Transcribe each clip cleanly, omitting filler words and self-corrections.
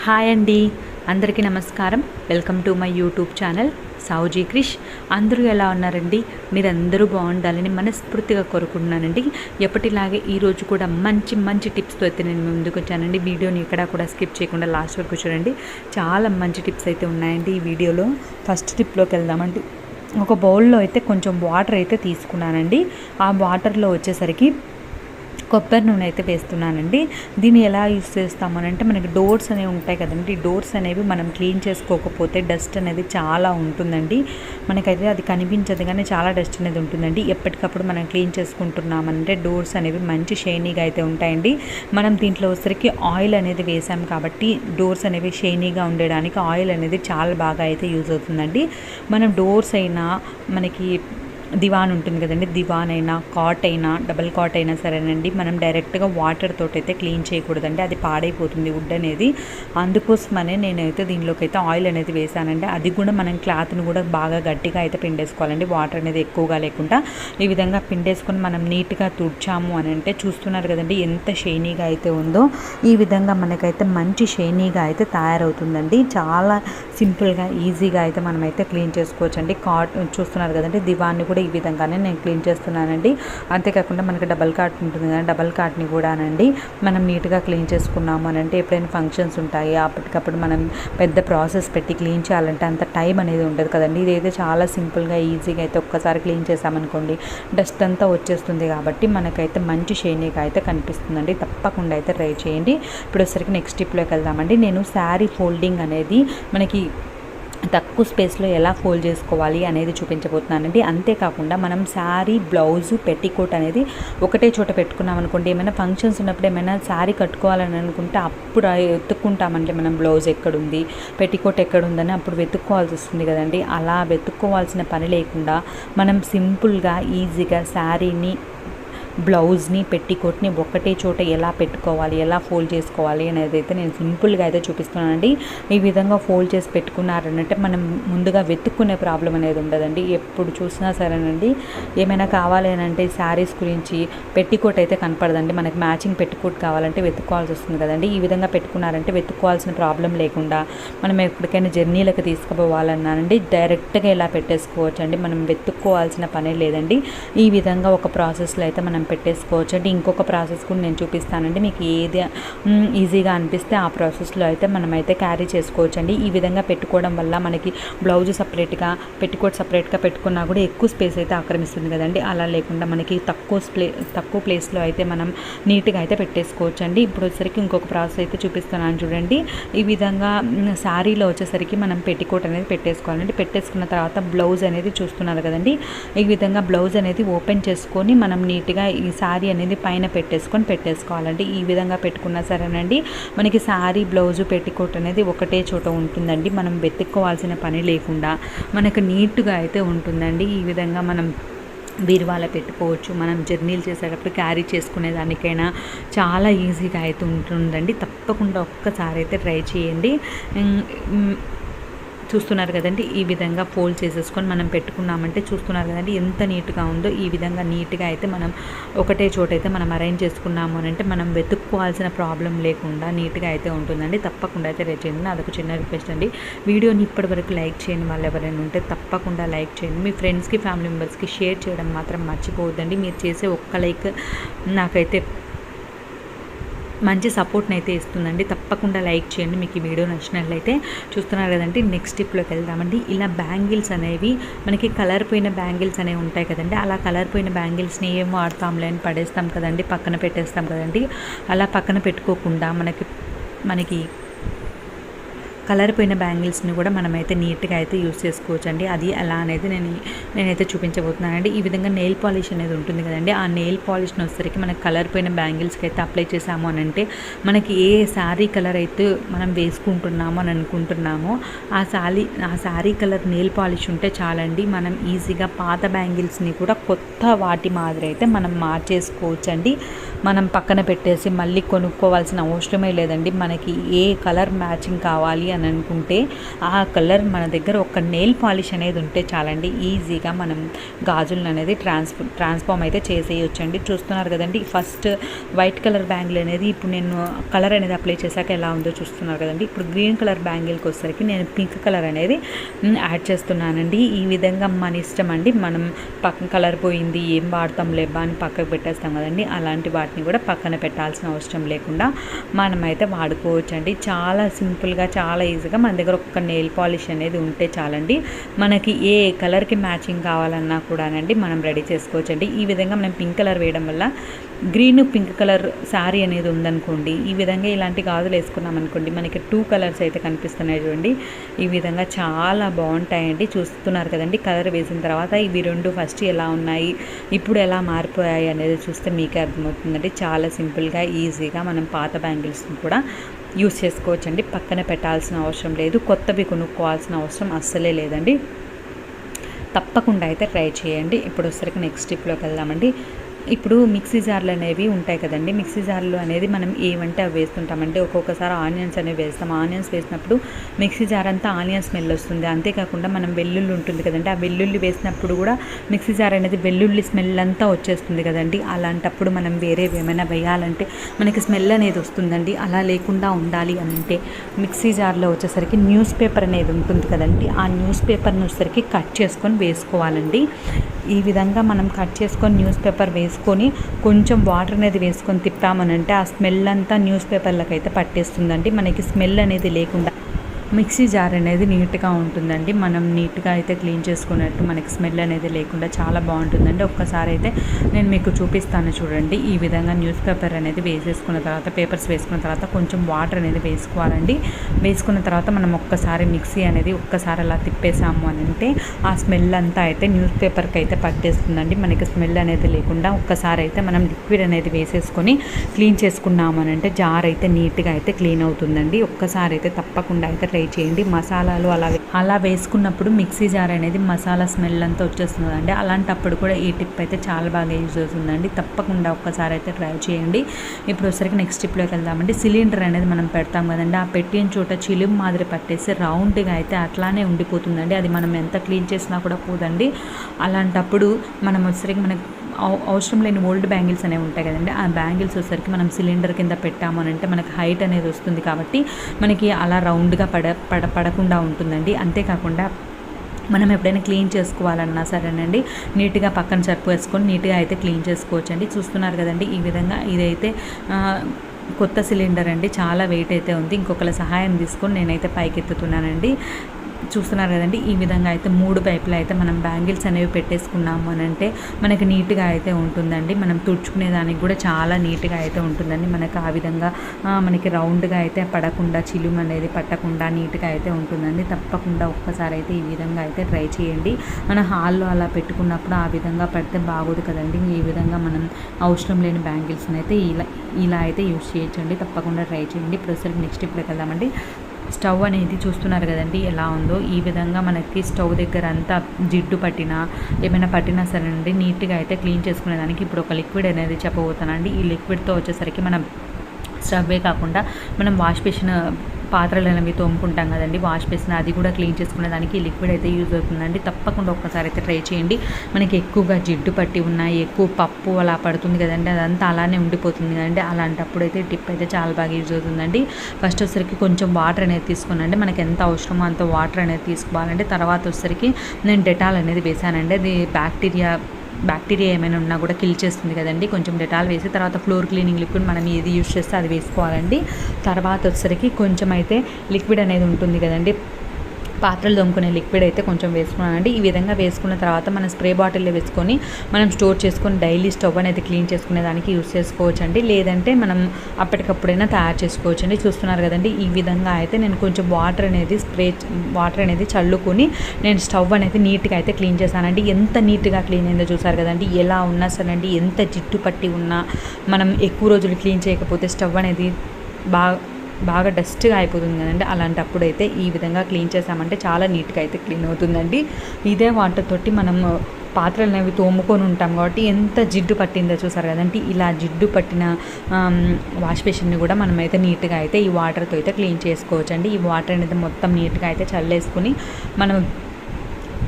Hi అండి, అందరికీ నమస్కారం. Welcome to my YouTube channel Savuji Krish. అందరూ ఎలా ఉన్నారండి? మీరందరూ బాగుండాలని మనస్ఫూర్తిగా కోరుకుంటున్నానండి. ఎప్పటిలాగే ఈరోజు కూడా మంచి మంచి టిప్స్తో అయితే నేను ముందుకు వచ్చానండి. వీడియోని ఎక్కడా కూడా స్కిప్ చేయకుండా లాస్ట్ వరకు చూడండి. చాలా మంచి టిప్స్ అయితే ఉన్నాయండి ఈ వీడియోలో. ఫస్ట్ టిప్లోకి వెళ్దామండి. ఒక బౌల్లో అయితే కొంచెం వాటర్ అయితే తీసుకున్నానండి. ఆ వాటర్లో వచ్చేసరికి కొబ్బరి నూనె అయితే వేస్తున్నానండి. దీన్ని ఎలా యూస్ చేస్తామనంటే, మనకి డోర్స్ అనేవి ఉంటాయి కదండి. డోర్స్ అనేవి మనం క్లీన్ చేసుకోకపోతే డస్ట్ అనేది చాలా ఉంటుందండి. మనకైతే అది కనిపించదు కానీ చాలా డస్ట్ అనేది ఉంటుందండి. ఎప్పటికప్పుడు మనం క్లీన్ చేసుకుంటున్నామంటే డోర్స్ అనేవి మంచి షైనీగా అయితే ఉంటాయండి. మనం దీంట్లో వచ్చరికి ఆయిల్ అనేది వేసాం కాబట్టి డోర్స్ అనేవి షైనీగా ఉండడానికి ఆయిల్ అనేది చాలా బాగా అయితే యూజ్ అవుతుందండి. మనం డోర్స్ అయినా, మనకి దివాన్ ఉంటుంది కదండి, దివాన్ అయినా, కాట్ అయినా, డబల్ కాట్ అయినా సరేనండి, మనం డైరెక్ట్గా వాటర్ తోటి అయితే క్లీన్ చేయకూడదండి. అది పాడైపోతుంది వుడ్ అనేది. అందుకోసమనే నేనైతే దీనిలోకి అయితే ఆయిల్ అనేది వేసానండి. అది కూడా మనం క్లాత్ని కూడా బాగా గట్టిగా అయితే పిండేసుకోవాలండి. వాటర్ అనేది ఎక్కువగా లేకుండా ఈ విధంగా పిండేసుకొని మనం నీట్గా తుడిచాము అని అంటే చూస్తున్నారు కదండి ఎంత షైనీగా అయితే ఉందో. ఈ విధంగా మనకైతే మంచి షైనీగా అయితే తయారవుతుందండి. చాలా సింపుల్గా ఈజీగా అయితే మనమైతే క్లీన్ చేసుకోవచ్చండి. కాట్ చూస్తున్నారు కదండి, దివాన్ని కూడా ఈ విధంగానే నేను క్లీన్ చేస్తున్నానండి. అంతేకాకుండా మనకి డబల్ కాట్ ఉంటుంది కదా, డబల్ కాట్ని కూడానండి మనం నీట్గా క్లీన్ చేసుకున్నాము అని అంటే ఎప్పుడైనా ఫంక్షన్స్ ఉంటాయి, అప్పటికప్పుడు మనం పెద్ద ప్రాసెస్ పెట్టి క్లీన్ చేయాలంటే అంత టైం అనేది ఉండదు కదండి. ఇదైతే చాలా సింపుల్గా ఈజీగా అయితే ఒక్కసారి క్లీన్ చేసామనుకోండి డస్ట్ అంతా వచ్చేస్తుంది. కాబట్టి మనకైతే మంచి షైనీగా అయితే కనిపిస్తుందండి. తప్పకుండా అయితే ట్రై చేయండి. ఇప్పుడు వచ్చరికి నెక్స్ట్ టిప్లోకి వెళ్దామండి. నేను శారీ ఫోల్డింగ్ అనేది మనకి తక్కువ స్పేస్లో ఎలా ఫోల్డ్ చేసుకోవాలి అనేది చూపించబోతున్నానండి. అంతేకాకుండా మనం శారీ, బ్లౌజు, పెట్టికోట్ అనేది ఒకటే చోట పెట్టుకున్నాం అనుకోండి, ఏమైనా ఫంక్షన్స్ ఉన్నప్పుడు ఏమైనా శారీ కట్టుకోవాలని అనుకుంటే అప్పుడు వెతుక్కుంటామంటే మనం బ్లౌజ్ ఎక్కడుంది, పెట్టికోట్ ఎక్కడుందని అప్పుడు వెతుక్కోవాల్సి వస్తుంది కదండి. అలా వెతుక్కోవాల్సిన పని లేకుండా మనం సింపుల్గా ఈజీగా శారీని, బ్లౌజ్ని, పెట్టికోట్ని ఒకటే చోట ఎలా పెట్టుకోవాలి, ఎలా ఫోల్డ్ చేసుకోవాలి అనేది అయితే నేను సింపుల్గా అయితే చూపిస్తున్నానండి. ఈ విధంగా ఫోల్డ్ చేసి పెట్టుకున్నారనంటే మనం ముందుగా వెతుక్కునే ప్రాబ్లం అనేది ఉండదండి. ఎప్పుడు చూసినా సరేనండి, ఏమైనా కావాలి అని అంటే శారీస్ గురించి పెట్టికోట్ అయితే కనపడదండి. మనకి మ్యాచింగ్ పెట్టికోట్ కావాలంటే వెతుక్కోవాల్సి వస్తుంది కదండి. ఈ విధంగా పెట్టుకున్నారంటే వెతుక్కోవాల్సిన ప్రాబ్లం లేకుండా మనం ఎప్పటికైనా జర్నీలకు తీసుకుపోవాలన్నానండి డైరెక్ట్గా ఇలా పెట్టేసుకోవచ్చు అండి. మనం వెతుక్కోవాల్సిన పనే లేదండి. ఈ విధంగా ఒక ప్రాసెస్లో అయితే మనం పెట్టేసుకోవచ్చు అండి. ఇంకొక ప్రాసెస్ కూడా నేను చూపిస్తానండి. మీకు ఏది ఈజీగా అనిపిస్తే ఆ ప్రాసెస్లో అయితే మనమైతే క్యారీ చేసుకోవచ్చు అండి. ఈ విధంగా పెట్టుకోవడం వల్ల మనకి బ్లౌజ్ సపరేట్గా, పెట్టికోట్ సపరేట్గా పెట్టుకున్నా కూడా ఎక్కువ స్పేస్ అయితే ఆక్రమిస్తుంది కదండి. అలా లేకుండా మనకి తక్కువ ప్లేస్లో అయితే మనం నీట్గా అయితే పెట్టేసుకోవచ్చు అండి. ఇప్పుడు వచ్చేసరికి ఇంకొక ప్రాసెస్ అయితే చూపిస్తున్నాను చూడండి. ఈ విధంగా శారీలో వచ్చేసరికి మనం పెట్టికోట్ అనేది పెట్టేసుకోవాలండి. పెట్టేసుకున్న తర్వాత బ్లౌజ్ అనేది చూస్తున్నారు కదండి. ఈ విధంగా బ్లౌజ్ అనేది ఓపెన్ చేసుకొని మనం నీట్గా ఈ శారీ అనేది పైన పెట్టేసుకోవాలండి. ఈ విధంగా పెట్టుకున్నా సరేనండి మనకి శారీ, బ్లౌజు, పెట్టికోట్ అనేది ఒకటే చోట ఉంటుందండి. మనం వెతుక్కోవాల్సిన పని లేకుండా మనకు నీట్గా అయితే ఉంటుందండి. ఈ విధంగా మనం బీరువాలో పెట్టుకోవచ్చు. మనం జర్నీలు చేసేటప్పుడు క్యారీ చేసుకునే దానికైనా చాలా ఈజీగా అయితే ఉంటుందండి. తప్పకుండా ఒక్కసారి అయితే ట్రై చేయండి. చూస్తున్నారు కదండి, ఈ విధంగా ఫోల్డ్ చేసేసుకొని మనం పెట్టుకున్నామంటే చూస్తున్నారు కదండి ఎంత నీట్గా ఉందో. ఈ విధంగా నీట్గా అయితే మనం ఒకటే చోట అయితే మనం అరేంజ్ చేసుకున్నాము అని అంటే మనం వెతుక్కోవాల్సిన ప్రాబ్లం లేకుండా నీట్గా అయితే ఉంటుందండి. తప్పకుండా అయితే ట్రై చేయండి. అదొక చిన్న రిక్వెస్ట్ అండి. వీడియోని ఇప్పటివరకు లైక్ చేయని వాళ్ళు ఎవరైనా ఉంటే తప్పకుండా లైక్ చేయండి. మీ ఫ్రెండ్స్కి, ఫ్యామిలీ మెంబర్స్కి షేర్ చేయడం మాత్రం మర్చిపోవద్దండి. మీరు చేసే ఒక్క లైక్ నాకైతే మంచి సపోర్ట్ని అయితే ఇస్తుందండి. తప్పకుండా లైక్ చేయండి మీకు ఈ వీడియో నచ్చినట్లయితే. చూస్తున్నారు కదండి, నెక్స్ట్ టిప్లోకి వెళ్దామండి. ఇలా బ్యాంగిల్స్ అనేవి మనకి కలర్ పోయిన బ్యాంగిల్స్ అనేవి ఉంటాయి కదండి. అలా కలర్ పోయిన బ్యాంగిల్స్ని ఏం వాడతాంలే అని పడేస్తాం కదండి, పక్కన పెట్టేస్తాం కదండి. అలా పక్కన పెట్టుకోకుండా మనకి కలర్ పోయిన బ్యాంగిల్స్ని కూడా మనమైతే నీట్గా అయితే యూస్ చేసుకోవచ్చు అండి. అది ఎలా అనేది నేనైతే చూపించబోతున్నానండి. ఈ విధంగా నెయిల్ పాలిష్ అనేది ఉంటుంది కదండి. ఆ నెయిల్ పాలిష్ని వచ్చేసరికి మనకి కలర్ పోయిన బ్యాంగిల్స్కి అయితే అప్లై చేసాము అని అంటే మనకి ఏ శారీ కలర్ అయితే మనం వేసుకుంటున్నామో అని అనుకుంటున్నామో ఆ శారీ కలర్ నెయిల్ పాలిష్ ఉంటే చాలండి. మనం ఈజీగా పాత బ్యాంగిల్స్ని కూడా కొత్త వాటి మాదిరి అయితే మనం మార్చేసుకోవచ్చు అండి. మనం పక్కన పెట్టేసి మళ్ళీ కొనుక్కోవాల్సిన అవసరమే లేదండి. మనకి ఏ కలర్ మ్యాచింగ్ కావాలి అని అనుకుంటే ఆ కలర్ మన దగ్గర ఒక నెయిల్ పాలిష్ అనేది ఉంటే చాలండి, ఈజీగా మనం గాజులను అనేది ట్రాన్స్ఫార్మ్ అయితే చేసేయొచ్చండి. చూస్తున్నారు కదండి, ఫస్ట్ వైట్ కలర్ బ్యాంగిల్ అనేది ఇప్పుడు నేను కలర్ అనేది అప్లై చేశాక ఎలా ఉందో చూస్తున్నారు కదండి. ఇప్పుడు గ్రీన్ కలర్ బ్యాంగిల్కి వచ్చేసరికి నేను పింక్ కలర్ అనేది యాడ్ చేస్తున్నానండి. ఈ విధంగా మన ఇష్టం అండి. మనం పక్కన కలర్ పోయింది ఏం వాడతాం లేబా అని పక్కకు పెట్టేస్తాం కదండి, అలాంటి వాటిని కూడా పక్కన పెట్టాల్సిన అవసరం లేకుండా మనమైతే వాడుకోవచ్చండి. చాలా సింపుల్గా, చాలా ఈజీగా మన దగ్గర ఒక నెయిల్ పాలిష్ అనేది ఉంటే చాలండి. మనకి ఏ కలర్కి మ్యాచింగ్ కావాలన్నా కూడానండి మనం రెడీ చేసుకోవచ్చండి. ఈ విధంగా మనం పింక్ కలర్ వేయడం వల్ల గ్రీన్ పింక్ కలర్ శారీ అనేది ఉందనుకోండి, ఈ విధంగా ఇలాంటి గాజులు వేసుకున్నాం అనుకోండి, మనకి 2 కలర్స్ అయితే కనిపిస్తున్నాయి చూడండి. ఈ విధంగా చాలా బాగుంటాయండి. చూస్తున్నారు కదండి, కలర్ వేసిన తర్వాత ఇవి 2 ఫస్ట్ ఎలా ఉన్నాయి, ఇప్పుడు ఎలా మారిపోయాయి అనేది చూస్తే మీకే అర్థమవుతుందండి. చాలా సింపుల్గా, ఈజీగా మనం పాత బ్యాంగిల్స్ని కూడా యూస్ చేసుకోవచ్చండి. పక్కన పెట్టాల్సిన అవసరం లేదు, కొత్తవి కొనుక్కోవాల్సిన అవసరం అస్సలే లేదండి. తప్పకుండా అయితే ట్రై చేయండి. ఇప్పుడు వచ్చరికి నెక్స్ట్ స్టెప్లోకి వెళ్దామండి. ఇప్పుడు మిక్సీ జార్లు అనేవి ఉంటాయి కదండి, మిక్సీ జార్లు అనేది మనం ఏమంటే అవి వేస్తుంటామంటే ఒక్కొక్కసారి ఆనియన్స్ అనేవి వేస్తాం. ఆనియన్స్ వేసినప్పుడు మిక్సీ జార్ అంతా ఆనియన్ స్మెల్ వస్తుంది. అంతేకాకుండా మనం వెల్లుల్లి ఉంటుంది కదండి, ఆ వెల్లుల్లి వేసినప్పుడు కూడా మిక్సీ జార్ అనేది వెల్లుల్లి స్మెల్ అంతా వచ్చేస్తుంది కదండి. అలాంటప్పుడు మనం వేరే ఏమైనా వేయాలంటే మనకి స్మెల్ అనేది వస్తుందండి. అలా లేకుండా ఉండాలి అని అంటే మిక్సీ జార్లో వచ్చేసరికి న్యూస్ పేపర్ అనేది ఉంటుంది కదండి, ఆ న్యూస్ పేపర్ని వచ్చేసరికి కట్ చేసుకొని వేసుకోవాలండి. ఈ విధంగా మనం కట్ చేసుకొని న్యూస్ పేపర్ వేసుకొని కొంచెం వాటర్ అనేది వేసుకొని తిప్పామనంటే ఆ స్మెల్ అంతా న్యూస్ పేపర్లకు అయితే పట్టేస్తుందండి. మనకి స్మెల్ అనేది లేకుండా మిక్సీ జార్ అనేది నీట్గా ఉంటుందండి. మనం నీట్గా అయితే క్లీన్ చేసుకున్నట్టు మనకి స్మెల్ అనేది లేకుండా చాలా బాగుంటుందండి. ఒక్కసారి అయితే నేను మీకు చూపిస్తాను చూడండి. ఈ విధంగా న్యూస్ పేపర్ అనేది వేసేసుకున్న తర్వాత, పేపర్స్ వేసుకున్న తర్వాత కొంచెం వాటర్ అనేది వేసుకోవాలండి. వేసుకున్న తర్వాత మనం ఒక్కసారి మిక్సీ అనేది ఒక్కసారి అలా తిప్పేసాము అని అంటే ఆ స్మెల్ అంతా అయితే న్యూస్ పేపర్కి అయితే పట్టేస్తుందండి. మనకి స్మెల్ అనేది లేకుండా ఒక్కసారి అయితే మనం లిక్విడ్ అనేది వేసేసుకొని క్లీన్ చేసుకున్నాము అని అంటే జార్ అయితే నీట్గా అయితే క్లీన్ అవుతుందండి. ఒక్కసారి అయితే తప్పకుండా అయితే ట్రై చేయండి. మసాలాలు అలా వేసుకున్నప్పుడు మిక్సీ జార్ అనేది మసాలా స్మెల్ అంతా వచ్చేస్తుందండి. అలాంటప్పుడు కూడా ఈ టిప్ అయితే చాలా బాగా యూజ్ అవుతుందండి. తప్పకుండా ఒక్కసారి అయితే ట్రై చేయండి. ఇప్పుడు వచ్చరికి నెక్స్ట్ టిప్లోకి వెళ్దామండి. సిలిండర్ అనేది మనం పెడతాం కదండి, ఆ పెట్టిన చోట చిలుము మాదిరి పట్టేసి రౌండ్గా అయితే అట్లానే ఉండిపోతుందండి. అది మనం ఎంత క్లీన్ చేసినా కూడా పోదండి. అలాంటప్పుడు మనం వచ్చరికి మనకి అవసరం లేని ఓల్డ్ బ్యాంగిల్స్ అనేవి ఉంటాయి కదండి, ఆ బ్యాంగిల్స్ వచ్చేసరికి మనం సిలిండర్ కింద పెట్టాము అని అంటే మనకి హైట్ అనేది వస్తుంది కాబట్టి మనకి అలా రౌండ్గా పడకుండా ఉంటుందండి. అంతేకాకుండా మనం ఎప్పుడైనా క్లీన్ చేసుకోవాలన్నా సరేనండి, నీట్గా పక్కన సర్పు వేసుకొని నీట్గా అయితే క్లీన్ చేసుకోవచ్చండి. చూస్తున్నారు కదండి, ఈ విధంగా ఇదైతే కొత్త సిలిండర్ అండి, చాలా వెయిట్ అయితే ఉంది. ఇంకొకరి సహాయం తీసుకొని నేనైతే పైకి ఎత్తుతున్నానండి. చూస్తున్నారు కదండి, ఈ విధంగా అయితే 3 పైపులు అయితే మనం బ్యాంగిల్స్ అనేవి పెట్టేసుకున్నాము అని అంటే మనకి నీట్గా అయితే ఉంటుందండి. మనం తుడుచుకునే దానికి కూడా చాలా నీట్గా అయితే ఉంటుందండి. మనకి ఆ విధంగా మనకి రౌండ్గా అయితే పడకుండా, చిలుము అనేది పట్టకుండా నీట్గా అయితే ఉంటుందండి. తప్పకుండా ఒక్కసారి అయితే ఈ విధంగా అయితే ట్రై చేయండి. మన హాల్లో అలా పెట్టుకున్నప్పుడు ఆ విధంగా పడితే బాగోదు కదండి. ఈ విధంగా మనం అవసరం లేని బ్యాంగిల్స్ని అయితే ఇలా అయితే యూజ్ చేయొచ్చండి. తప్పకుండా ట్రై చేయండి. ఇప్పుడు నెక్స్ట్ ఇప్పుడుకి వెళ్దామండి. స్టవ్ అనేది చూస్తున్నారు కదండి ఎలా ఉందో. ఈ విధంగా మనకి స్టవ్ దగ్గర అంతా జిడ్డు పట్టినా ఏమైనా పట్టినా సరేనండి, నీట్గా అయితే క్లీన్ చేసుకునేదానికి ఇప్పుడు ఒక లిక్విడ్ అనేది చెప్పబోతానండి. ఈ లిక్విడ్తో వచ్చేసరికి మనం స్టవ్వే కాకుండా మనం వాష్ బేసిన్ పాత్రలు అనేవి తోముకుంటాం కదండి, వాష్ బేసిన్ అది కూడా క్లీన్ చేసుకునే దానికి ఈ లిక్విడ్ అయితే యూజ్ అవుతుందండి. తప్పకుండా ఒక్కసారి అయితే ట్రై చేయండి. మనకి ఎక్కువగా జిడ్డు పట్టి ఉన్నాయి, ఎక్కువ పప్పు అలా పడుతుంది కదండి, అదంతా అలానే ఉండిపోతుంది కదండి. అలాంటప్పుడు అయితే టిప్ అయితే చాలా బాగా యూజ్ అవుతుందండి. ఫస్ట్ వచ్చేసరికి కొంచెం వాటర్ అనేది తీసుకున్నాండి, మనకి ఎంత అవసరమో అంత వాటర్ అనేది తీసుకోవాలండి. తర్వాత వచ్చేసరికి నేను డెటాల్ అనేది వేసానండి. అది బ్యాక్టీరియా ఏమైనా ఉన్నా కూడా కిల్ చేస్తుంది కదండి. కొంచెం డెటాల్ వేసి తర్వాత ఫ్లోర్ క్లీనింగ్ లిక్విడ్ మనం ఏది యూజ్ చేస్తే అది వేసుకోవాలండి. తర్వాత వచ్చేసరికి కొంచెం అయితే లిక్విడ్ అనేది ఉంటుంది కదండి, పాత్రలు దొంకునే లిక్విడ్ అయితే కొంచెం వేసుకున్నానండి. ఈ విధంగా వేసుకున్న తర్వాత మనం స్ప్రే బాటిల్లో వేసుకొని మనం స్టోర్ చేసుకొని డైలీ స్టవ్ అనేది క్లీన్ చేసుకునే దానికి యూస్ చేసుకోవచ్చండి. లేదంటే మనం అప్పటికప్పుడైనా తయారు చేసుకోవచ్చండి. చూస్తున్నారు కదండి, ఈ విధంగా అయితే నేను కొంచెం వాటర్ అనేది చల్లుకొని నేను స్టవ్ అనేది నీట్గా అయితే క్లీన్ చేశానండి. ఎంత నీట్గా క్లీన్ అయిందో చూసారు కదండి. ఎలా ఉన్నా సరేనండి, ఎంత జిడ్డు పట్టి ఉన్నా మనం ఎక్కువ రోజులు క్లీన్ చేయకపోతే స్టవ్ అనేది బాగా డస్ట్గా అయిపోతుంది కదండి. అలాంటప్పుడు అయితే ఈ విధంగా క్లీన్ చేసామంటే చాలా నీట్గా అయితే క్లీన్ అవుతుందండి. ఇదే వాటర్ తోటి మనం పాత్రలు అనేవి తోముకొని ఉంటాం కాబట్టి ఎంత జిడ్డు పట్టిందో చూసారు కదంటే. ఇలా జిడ్డు పట్టిన వాష్ బేసిన్ని కూడా మనమైతే నీట్గా అయితే ఈ వాటర్తో అయితే క్లీన్ చేసుకోవచ్చు అండి. ఈ వాటర్ అనేది మొత్తం నీట్గా అయితే చల్లేసుకుని మనం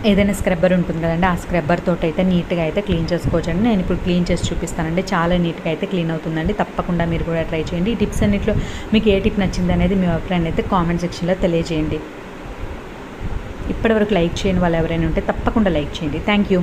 ఏదైనా స్క్రబ్బర్ ఉంటుంది కదండి, ఆ స్క్రబ్బర్ తోటి అయితే నీట్గా అయితే క్లీన్ చేసుకోవచ్చండి. నేను ఇప్పుడు క్లీన్ చేసి చూపిస్తానండి. చాలా నీట్గా అయితే క్లీన్ అవుతుందండి. తప్పకుండా మీరు కూడా ట్రై చేయండి. ఈ టిప్స్ అన్నింటిలో మీకు ఏ టిప్ నచ్చింది అనేది మీ అభిప్రాయాన్ని అయితే కామెంట్ సెక్షన్లో తెలియజేయండి. ఇప్పటివరకు లైక్ చేయని వాళ్ళు ఎవరైనా ఉంటే తప్పకుండా లైక్ చేయండి. Thank you.